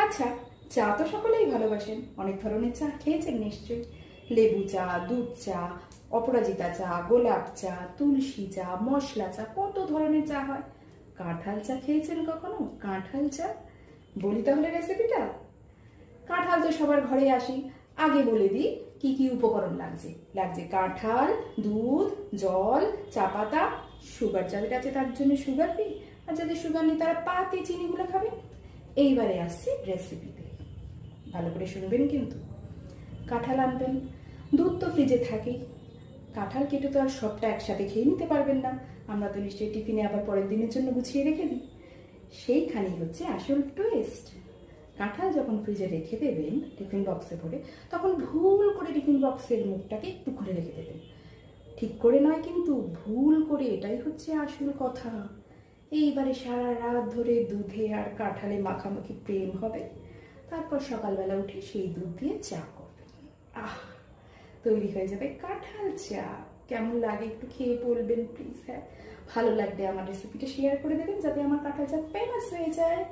আচ্ছা, চা তো সকলেই ভালোবাসেন, অনেক ধরনের চা খেয়েছেন নিশ্চয়ই। লেবু চা, দুধ চা, অপরাজিতা চা, গোলাপ চা, তুলসী চা, মশলা চা, কত ধরনের চা হয়। কাঁঠাল চা খেয়েছেন কখনো? কাঁঠাল চা বলি তাহলে রেসিপিটা। কাঁঠাল তো সবার ঘরে আসি। আগে বলে দিই কি কি উপকরণ লাগছে। লাগছে কাঁঠাল, দুধ, জল, চা পাতা, সুগার যাদের আছে তার জন্য সুগার ফ্রি, আর যাদের সুগার নেই তারা পাতি চিনিগুলো খাবে। এইবারে আসছি রেসিপিতে, ভালো করে শুনবেন কিন্তু। কাঁঠাল আনবেন, দুধ তো ফ্রিজে থাকেই। কাঁঠাল কেটে তো আর সবটা একসাথে খেয়ে নিতে পারবেন না, আমরা তো নিশ্চয়ই টিফিনে আবার পরের দিনের জন্য গুছিয়ে রেখে দিই। সেইখানেই হচ্ছে আসল টুইস্ট। কাঁঠাল যখন ফ্রিজে রেখে দেবেন টিফিন বক্সে ভরে, তখন ভুল করে টিফিন বক্সের মুখটাকে একটু খুলে রেখে দেবেন। ঠিক করে নয় কিন্তু, ভুল করে, এটাই হচ্ছে আসল কথা। এইবারে সারা রাত ধরে দুধে আর কাঁঠালে মাখামাখি প্রেম হবে। তারপর সকালবেলা উঠে সেই দুধ দিয়ে চা করবেন। আহ, তৈরি হয়ে যাবে কাঁঠাল চা। কেমন লাগে একটু খেয়ে বলবেন প্লিজ। হ্যাঁ, ভালো লাগলে আমার রেসিপিটা শেয়ার করে দেবেন যাতে আমার কাঁঠাল চা ফেমাস হয়ে যায়।